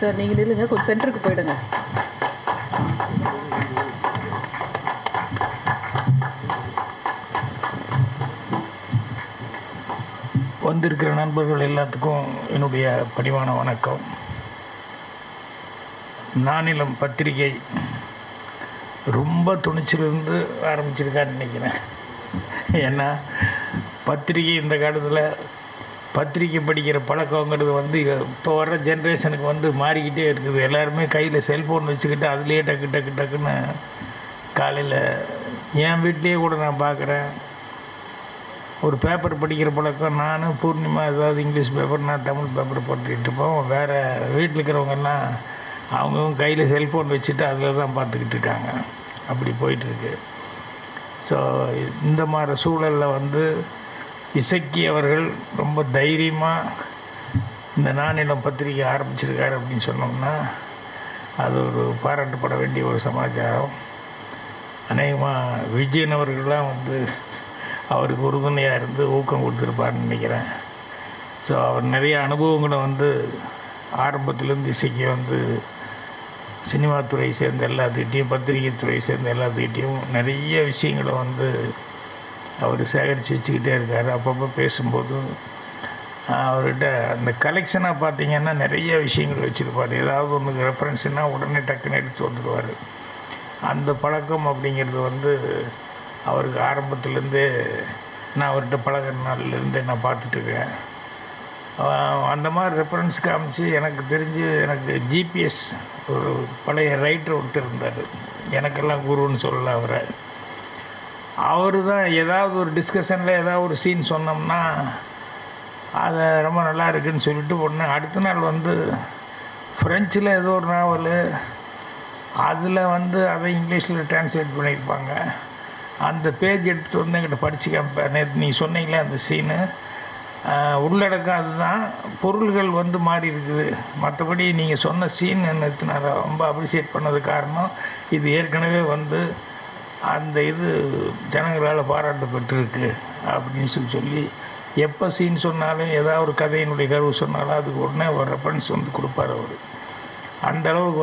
Sir நீங்கள் நில்லுங்க, கொஞ்சம் சென்டருக்கு போயிடுங்க. வந்திருக்கிற நண்பர்கள் எல்லாத்துக்கும் என்னுடைய பணிவான வணக்கம். நானிலம் பத்திரிகை ரொம்ப துணிச்சிலிருந்து ஆரம்பிச்சிருக்கான்னு நினைக்கிறேன். ஏன்னா பத்திரிகை இந்த காலத்தில் பத்திரிக்கை படிக்கிற பழக்கங்கிறது இப்போ வர்ற ஜென்ரேஷனுக்கு மாறிக்கிட்டே இருக்குது. எல்லாருமே கையில் செல்ஃபோன் வச்சுக்கிட்டு அதுலேயே டக்குன்னு காலையில் என் வீட்லேயே கூட நான் பார்க்குறேன். ஒரு பேப்பர் படிக்கிற பழக்கம் நான் பூர்ணிமா ஏதாவது இங்கிலீஷ் பேப்பர், நான் தமிழ் பேப்பர் போட்டுக்கிட்டு இருப்போம். வேறு வீட்டில் இருக்கிறவங்கெல்லாம் அவங்கவுங்க கையில் செல்ஃபோன் வச்சுட்டு அதில் தான் பார்த்துக்கிட்டு இருக்காங்க. அப்படி போயிட்டுருக்கு. ஸோ இந்த மாதிரி சூழலில் இசக்கி அவர்கள் ரொம்ப தைரியமாக இந்த நானிலம் பத்திரிகை ஆரம்பிச்சிருக்காரு அப்படின்னு சொன்னோம்னா அது ஒரு பாராட்டப்பட வேண்டிய ஒரு சமாச்சாரம். அநேகமாக விஜயன் அவர்கள்லாம் அவருக்கு உறுதுணையாக இருந்து ஊக்கம் கொடுத்துருப்பாருன்னு நினைக்கிறேன். ஸோ அவர் நிறைய அனுபவங்களை ஆரம்பத்துலேருந்து இசைக்கு சினிமா துறை சேர்ந்த எல்லாத்துக்கிட்டையும், பத்திரிகை துறை சேர்ந்த எல்லாத்துக்கிட்டையும் நிறைய விஷயங்களை அவர் சேகரித்து வச்சுக்கிட்டே இருக்கார். அப்பப்போ பேசும்போது அவர்கிட்ட அந்த கலெக்ஷனாக பார்த்திங்கன்னா நிறைய விஷயங்கள் வச்சுருப்பார். ஏதாவது ஒன்றுக்கு ரெஃபரன்ஸ்னால் உடனே டக்குன்னு எடுத்து வந்துடுவார். அந்த பழக்கம் அப்படிங்கிறது அவருக்கு ஆரம்பத்துலேருந்தே நான் அவர்கிட்ட பழகிற நாள்லேருந்தே நான் பார்த்துட்ருக்கேன். அந்த மாதிரி ரெஃபரன்ஸ் காமிச்சு எனக்கு தெரிஞ்சு எனக்கு ஜிபிஎஸ் ஒரு பழைய ரைட்டர் ஒருத்தர் இருந்தார். எனக்கெல்லாம் குருன்னு சொல்லலை அவரை. அவர் தான் ஏதாவது ஒரு டிஸ்கஷனில் ஏதாவது ஒரு சீன் சொன்னோம்னா அதை ரொம்ப நல்லா இருக்குதுன்னு சொல்லிட்டு ஒன்று அடுத்த நாள் ஃப்ரெஞ்சில் ஏதோ ஒரு நாவல் அதில் அதை இங்கிலீஷில் டிரான்ஸ்லேட் பண்ணியிருப்பாங்க. அந்த பேஜ் எடுத்துகிட்டு என்கிட்ட படித்து காமிப்பேன். நேற்று நீ சொன்னீங்களே அந்த சீனு உள்ளடக்கம் அதுதான், பொருள்கள் மாறி இருக்குது. மற்றபடி நீங்கள் சொன்ன சீன் நேற்று நான் ரொம்ப அப்ரிஷியேட் பண்ணது காரணம் இது ஏற்கனவே அந்த இது ஜனங்களால் பாராட்டு பெற்றிருக்கு அப்படின்னு சொல்லி எப்போ சீன் சொன்னாலும் ஏதாவது ஒரு கதையினுடைய கருவு சொன்னாலும் அதுக்கு உடனே ஒரு ரெஃபரன்ஸ் கொடுப்பார் அவர். அந்தளவுக்கு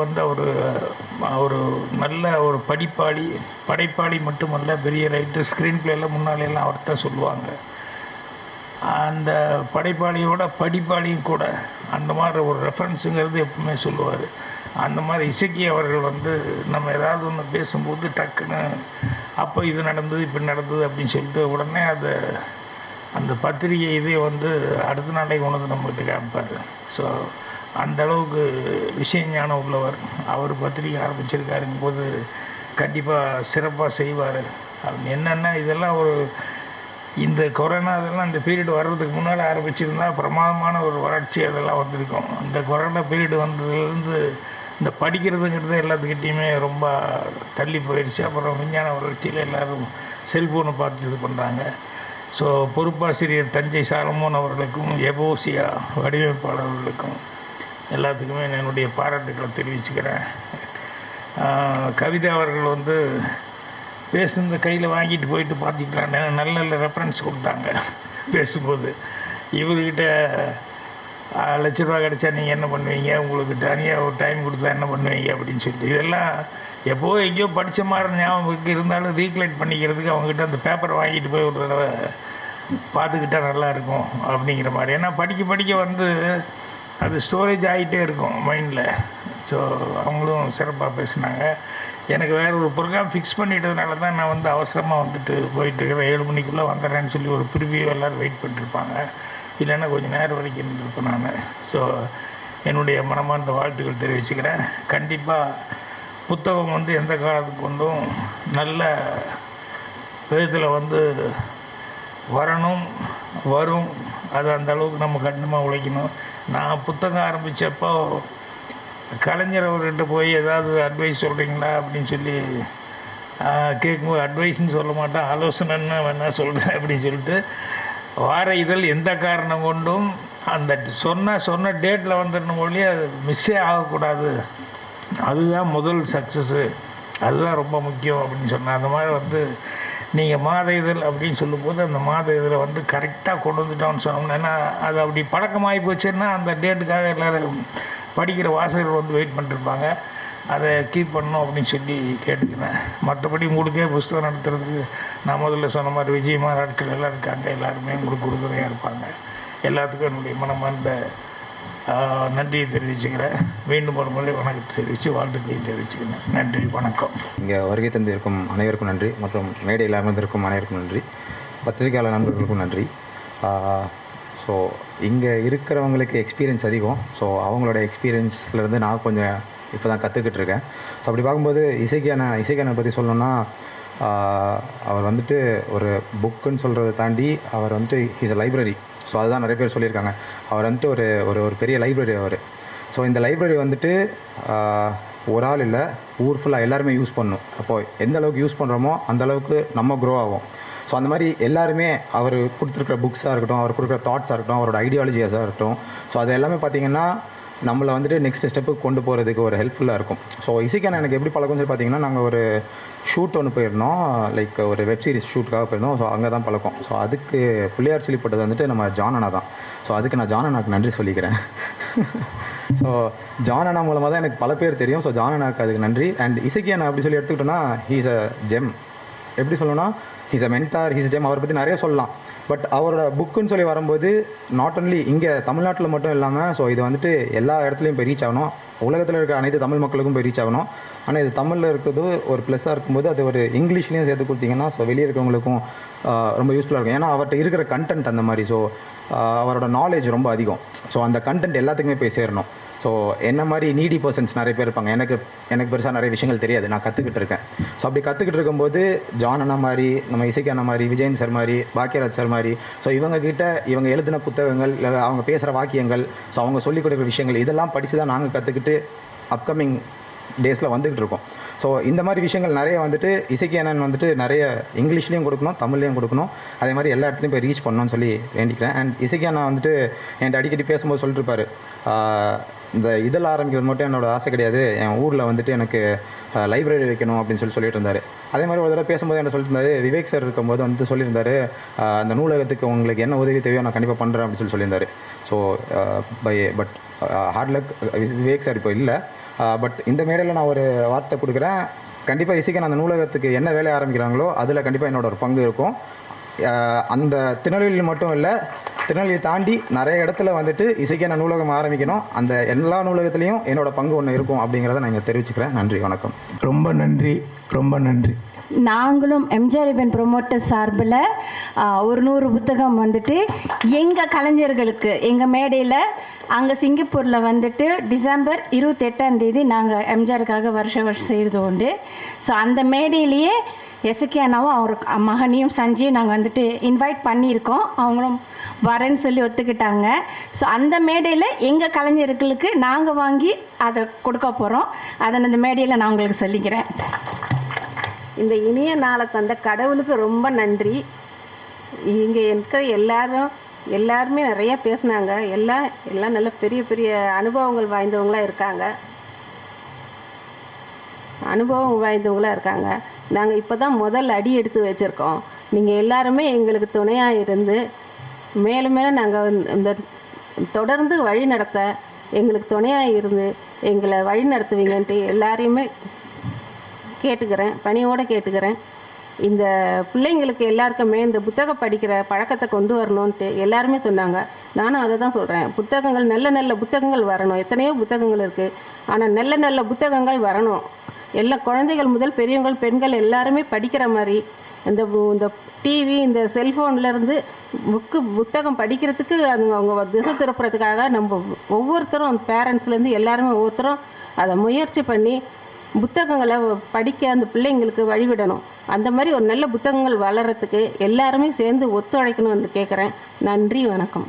ஒரு நல்ல ஒரு படைப்பாளி மட்டுமல்ல, பெரிய ரைட்டர். ஸ்க்ரீன் பிளேயில் முன்னாலெல்லாம் அவர்கிட்ட சொல்லுவாங்க. அந்த படைப்பாளியோட படிப்பாளியும் கூட அந்த மாதிரி ஒரு ரெஃபரன்ஸுங்கிறது எப்பவுமே சொல்லுவார். அந்த மாதிரி இசக்கி அவர்கள் நம்ம ஏதாவது ஒன்று பேசும்போது டக்குன்னு அப்போ இது நடந்தது இப்படி நடந்தது அப்படின்னு சொல்லிட்டு உடனே அந்த பத்திரிகை இதே அடுத்த நாளே நம்மகிட்ட காமிப்பார். ஸோ அந்த அளவுக்கு விஷய ஞானம் உள்ளவர். அவர் பத்திரிகை ஆரம்பிச்சிருக்காருங்கும் போது கண்டிப்பாக சிறப்பாக செய்வார். என்னென்னா இதெல்லாம் இந்த கொரோனா இதெல்லாம் இந்த பீரியட் வர்றதுக்கு முன்னால் ஆரம்பிச்சிருந்தா பிரமாதமான ஒரு வளர்ச்சி அதெல்லாம் வந்திருக்கும். இந்த கொரோனா பீரியட் வந்ததுலேருந்து இந்த படிக்கிறதுங்கிறது எல்லாத்துக்கிட்டேயுமே ரொம்ப தள்ளி போயிடுச்சு. அப்புறம் விஞ்ஞான வளர்ச்சியில் எல்லோரும் செல்ஃபோனை பார்த்து இது பண்ணுறாங்க. ஸோ பொறுப்பாசிரியர் தஞ்சை சாலமோன் அவர்களுக்கும் எபோசியா வடிவமைப்பாளர்களுக்கும் எல்லாத்துக்குமே என்னுடைய பாராட்டுக்களை தெரிவிச்சுக்கிறேன். கவிதா அவர்கள் பேசுனது கையில் வாங்கிட்டு போயிட்டு பார்த்துக்கலான்னு நல்ல நல்ல ரெஃபரன்ஸ் கொடுத்தாங்க பேசும்போது. இவர்கிட்ட ₹1,00,000 கிடச்சா நீங்கள் என்ன பண்ணுவீங்க, உங்களுக்கு தனியாக ஒரு டைம் கொடுத்தா என்ன பண்ணுவீங்க அப்படின்னு சொல்லிட்டு இதெல்லாம் எப்போது எங்கேயோ படித்த மாதிரி ஞாபகம் இருந்தாலும் ரீக்லைட் பண்ணிக்கிறதுக்கு அவங்ககிட்ட அந்த பேப்பரை வாங்கிட்டு போய் ஒரு தடவை பார்த்துக்கிட்டால் நல்லாயிருக்கும் அப்படிங்கிற மாதிரி. ஏன்னா படிக்க அது ஸ்டோரேஜ் ஆகிட்டே இருக்கும் மைண்டில். ஸோ அவங்களும் சிறப்பாக பேசினாங்க. எனக்கு வேறு ஒரு ப்ரோக்ராம் ஃபிக்ஸ் பண்ணிட்டதுனால தான் நான் அவசரமாக போயிட்டுருக்கிறேன். 7 மணிக்குள்ளே வந்துடுறேன்னு சொல்லி ஒரு ப்ரிவியூ எல்லோரும் வெயிட் பண்ணிட்டுருப்பாங்க. இல்லைன்னா கொஞ்சம் நேரம் வரைக்கும் இருந்திருப்பேன் நான். ஸோ என்னுடைய மனமார்ந்த வாழ்த்துக்கள் தெரிவிச்சுக்கிறேன். கண்டிப்பாக புத்தகம் எந்த காலத்துக்கு நல்ல விதத்தில் வரும். அது அந்த அளவுக்கு நம்ம கடினமாக உழைக்கணும். நான் புத்தகம் ஆரம்பித்தப்போ கலைஞர் அவர்கிட்ட போய் ஏதாவது அட்வைஸ் சொல்கிறீங்களா அப்படின்னு சொல்லி கேட்கும்போது அட்வைஸ்ன்னு சொல்ல மாட்டேன், ஆலோசனைன்னு வேணால் சொல்கிறேன் அப்படின்னு சொல்லிட்டு வார இதழ் எந்த காரணம் கொண்டும் அந்த சொன்ன டேட்டில் வந்துடணும் மொழியே அது மிஸ்ஸே ஆகக்கூடாது. அதுதான் முதல் சக்ஸஸ்ஸு, அதுதான் ரொம்ப முக்கியம் அப்படின்னு சொன்னேன். அந்த மாதிரி நீங்கள் மாத இதழ் அப்படின்னு சொல்லும்போது அந்த மாத இதழை கரெக்டாக கொண்டு வந்துட்டோம்னு சொன்னோம்னா, ஏன்னா அது அப்படி பழக்கமாகி போச்சுன்னா அந்த டேட்டுக்காக எல்லோரும் படிக்கிற வாசகர்கள் வந்து வெயிட் பண்ணிருப்பாங்க. அதை கீப் பண்ணணும் அப்படின்னு சொல்லி கேட்டுக்கிறேன். மற்றபடி உங்களுக்கே புஸ்தகம் நடத்துறதுக்கு நான் முதல்ல சொன்ன மாதிரி விஜயமா ஆட்கள் எல்லாம் இருக்காங்க. எல்லாருமே உங்களுக்கு உறுதுணையாக இருப்பாங்க. எல்லாத்துக்கும் என்னுடைய மனமார்ந்த நன்றியை தெரிவிச்சுக்கிறேன். மீண்டும் ஒரு முறை வணக்கத்தை தெரிவித்து வாழ்த்துக்களையும் தெரிவிச்சுக்கிறேன். நன்றி, வணக்கம். இங்கே வருகை தந்திருக்கும் அனைவருக்கும் நன்றி மற்றும் மேடையில் அமர்ந்திருக்கும் அனைவருக்கும் நன்றி. பத்திரிகையாளர் நண்பர்களுக்கும் நன்றி. ஸோ இங்கே இருக்கிறவங்களுக்கு எக்ஸ்பீரியன்ஸ் அதிகம். ஸோ அவங்களோட எக்ஸ்பீரியன்ஸ்லேருந்து நான் கொஞ்சம் இப்போ தான் கற்றுக்கிட்டு இருக்கேன். ஸோ அப்படி பார்க்கும்போது இசைக்கான பற்றி சொல்லணுன்னா, அவர் வந்துட்டு ஒரு புக்குன்னு சொல்கிறத தாண்டி அவர் வந்துட்டு ஹீஸ் அ லைப்ரரி. ஸோ அதுதான் நிறைய பேர் சொல்லியிருக்காங்க. அவர் வந்துட்டு ஒரு பெரிய லைப்ரரி அவர். ஸோ இந்த லைப்ரரி வந்துட்டு ஒரு ஆள் இல்லை, ஊர் ஃபுல்லாக எல்லாருமே யூஸ் பண்ணணும். அப்போது எந்த அளவுக்கு யூஸ் பண்ணுறோமோ அந்த அளவுக்கு நம்ம க்ரோ ஆகும். ஸோ அந்த மாதிரி எல்லாருமே அவர் கொடுத்துருக்குற புக்ஸாக இருக்கட்டும், அவர் கொடுக்குற தாட்ஸாக இருக்கட்டும், அவரோட ஐடியாலஜிஸாக இருக்கட்டும், ஸோ அது எல்லாமே பார்த்திங்கன்னா நம்மளை வந்துட்டு நெக்ஸ்ட் ஸ்டெப்புக்கு கொண்டு போகிறதுக்கு ஒரு ஹெல்ப்ஃபுல்லாக இருக்கும். ஸோ இசைக்கான எனக்கு எப்படி பழக்கம் சொல்லி பார்த்தீங்கன்னா, நாங்கள் ஒரு ஷூட் ஒன்று போயிருந்தோம், லைக் ஒரு வெப் சீரிஸ் ஷூட்டுக்காக போயிருந்தோம். ஸோ அங்கே தான் பழக்கம். ஸோ அதுக்கு பிள்ளையார் சொல்லி போட்டது வந்துட்டு நம்ம ஜான் அண்ணா தான். ஸோ அதுக்கு நான் ஜான் அண்ணாக்கு நன்றி சொல்லிக்கிறேன். ஸோ ஜான் அண்ணா மூலமாக தான் எனக்கு பல பேர் தெரியும். ஸோ ஜான் அண்ணாக்கு அதுக்கு நன்றி. அண்ட் இசைக்கு அண்ணா அப்படி சொல்லி எடுத்துக்கிட்டோன்னா, ஹீஸ் அ ஜெம். எப்படி சொல்லணும்னா, he's a mentor, he's GeM. அவரை பற்றி நிறைய சொல்லலாம். பட் அவரோட புக்குன்னு சொல்லி வரும்போது நாட் ஒன்லி இங்கே தமிழ்நாட்டில் மட்டும் இல்லாமல், ஸோ இது வந்துட்டு எல்லா இடத்துலையும் போய் ரீச் ஆகணும். உலகத்தில் இருக்க அனைத்து தமிழ் மக்களுக்கும் போய் ரீச் ஆகணும். ஆனால் இது தமிழில் இருக்கிறது ஒரு ப்ளஸ்ஸாக இருக்கும்போது அது ஒரு இங்கிலீஷ்லேயும் சேர்த்து கொடுத்தீங்கன்னா, ஸோ வெளியே இருக்கிறவங்களுக்கும் ரொம்ப யூஸ்ஃபுல்லாக இருக்கும். ஏன்னா அவர்கிட்ட இருக்கிற கண்டென்ட் அந்த மாதிரி. ஸோ அவரோட நாலேஜ் ரொம்ப அதிகம். ஸோ அந்த கண்டென்ட் எல்லாத்துக்குமே போய் சேரணும். ஸோ என்ன மாதிரி நீடி பர்சன்ஸ் நிறைய பேர் இருப்பாங்க. எனக்கு பெருசாக நிறைய விஷயங்கள் தெரியாது, நான் கற்றுக்கிட்டு இருக்கேன். ஸோ அப்படி கற்றுக்கிட்டு இருக்கும்போது ஜான் அண்ணா மாதிரி, நம்ம இசைக்கு அண்ணா மாதிரி, விஜயன் சார் மாதிரி, பாக்கியராஜ் சார் மாதிரி, ஸோ இவங்க எழுதின புத்தகங்கள், இல்லை அவங்க பேசுகிற வாக்கியங்கள், ஸோ அவங்க சொல்லிக் கொடுக்குற விஷயங்கள், இதெல்லாம் படித்து தான் நாங்கள் கற்றுக்கிட்டு அப்கமிங் டேஸில் வந்துக்கிட்டு இருக்கோம். ஸோ இந்த மாதிரி விஷயங்கள் நிறைய வந்துட்டு இசைக்கு அண்ணன் வந்துட்டு நிறைய இங்கிலீஷ்லேயும் கொடுக்கணும், தமிழ்லேயும் கொடுக்கணும். அதே மாதிரி எல்லா இடத்துலையும் போய் ரீச் பண்ணணும்னு சொல்லி வேண்டிக்கிறேன். அண்ட் இசைக்கு அண்ணா வந்துட்டு என்கிட்ட அடிக்கடி பேசும்போது சொல்லிட்டு இருப்பார், இந்த இதெல்லாம் ஆரம்பிக்கிறது மட்டும் என்னோட ஆசை கிடையாது, என் ஊரில் வந்துட்டு எனக்கு லைப்ரரி வைக்கணும் அப்படின்னு சொல்லிட்டு இருந்தார். அதே மாதிரி ஒரு தடவை பேசும்போது என்ன சொல்லிட்டு இருந்தார், விவேக் சார் இருக்கும்போது வந்து சொல்லியிருந்தார், அந்த நூலகத்துக்கு உங்களுக்கு என்ன உதவி தேவையோ நான் கண்டிப்பாக பண்ணுறேன் அப்படின்னு சொல்லியிருந்தார். So but hard luck, Vivek sir இப்போ இல்லை. பட் இந்த மேடையில் நான் ஒரு வார்த்தை கொடுக்குறேன். கண்டிப்பாக இசைக்கு அந்த நூலகத்துக்கு என்ன வேலையை ஆரம்பிக்கிறாங்களோ அதில் கண்டிப்பாக என்னோட ஒரு பங்கு இருக்கும். அந்த திருநெல்வேலியில் மட்டும் இல்லை, திருநெல்வேலியை தாண்டி நிறைய இடத்துல வந்துட்டு இசைக்கான நூலகம் ஆரம்பிக்கணும். அந்த எல்லா நூலகத்துலேயும் என்னோட பங்கு ஒன்று இருக்கும் அப்படிங்கிறத நான் இங்கே தெரிவிச்சுக்கிறேன். நன்றி, வணக்கம். ரொம்ப நன்றி, ரொம்ப நன்றி. நாங்களும் எம்ஜிஆர் இவன் ப்ரொமோட்டர் சார்பில் ஒரு 100 புத்தகம் வந்துட்டு எங்கள் கலைஞர்களுக்கு எங்கள் மேடையில் அங்கே சிங்கப்பூரில் வந்துட்டு டிசம்பர் 28ஆம் தேதி நாங்கள் எம்ஜிஆருக்காக வருஷம் செய்கிறது உண்டு. ஸோ அந்த மேடையிலேயே எஸ்கே அண்ணாவும் அவர் மகனையும் சஞ்சயும் நாங்கள் வந்துட்டு இன்வைட் பண்ணியிருக்கோம். அவங்களும் வரேன்னு சொல்லி ஒத்துக்கிட்டாங்க. ஸோ அந்த மேடையில் எங்கள் கலைஞர்களுக்கு நாங்கள் வாங்கி அதை கொடுக்க போகிறோம். அதை அந்த மேடையில் நான் உங்களுக்கு சொல்லிக்கிறேன். இந்த இனிய நாளை தந்த கடவுளுக்கு ரொம்ப நன்றி. இங்கே இருக்கிற எல்லாருமே நிறைய பேசுனாங்க. எல்லாம் நல்ல பெரிய பெரிய அனுபவங்கள் வாய்ந்தவங்களாக இருக்காங்க. நாங்கள் இப்போ தான் முதல் அடி எடுத்து வச்சுருக்கோம். நீங்கள் எல்லாருமே எங்களுக்கு துணையாக இருந்து மேலும் மேலும் நாங்கள் இந்த தொடர்ந்து வழி நடத்த எங்களுக்கு துணையாக இருந்து எங்களை வழி நடத்துவீங்கன்ட்டு எல்லாரையுமே பணியோடு கேட்டுக்கிறேன். இந்த பிள்ளைங்களுக்கு எல்லாருக்குமே இந்த புத்தகம் படிக்கிற பழக்கத்தை கொண்டு வரணும்ன்ட்டு எல்லாருமே சொன்னாங்க. நானும் அதை தான் சொல்கிறேன். புத்தகங்கள் நல்ல புத்தகங்கள் வரணும். எத்தனையோ புத்தகங்கள் இருக்குது, ஆனால் நல்ல புத்தகங்கள் வரணும். எல்லா குழந்தைகள் முதல் பெரியவங்கள், பெண்கள் எல்லாருமே படிக்கிற மாதிரி இந்த டிவி, இந்த செல்ஃபோன்லேருந்து புத்தகம் படிக்கிறதுக்கு அவங்க திசை திருப்புறதுக்காக நம்ம ஒவ்வொருத்தரும் பேரண்ட்ஸ்லேருந்து எல்லாருமே ஒவ்வொருத்தரும் அதை முயற்சி பண்ணி புத்தகங்களை படிக்க அந்த பிள்ளைங்களுக்கு வழிவிடணும். அந்த மாதிரி ஒரு நல்ல புத்தகங்கள் வளர்கிறதுக்கு எல்லாருமே சேர்ந்து ஒத்துழைக்கணும்னு கேட்குறேன். நன்றி, வணக்கம்.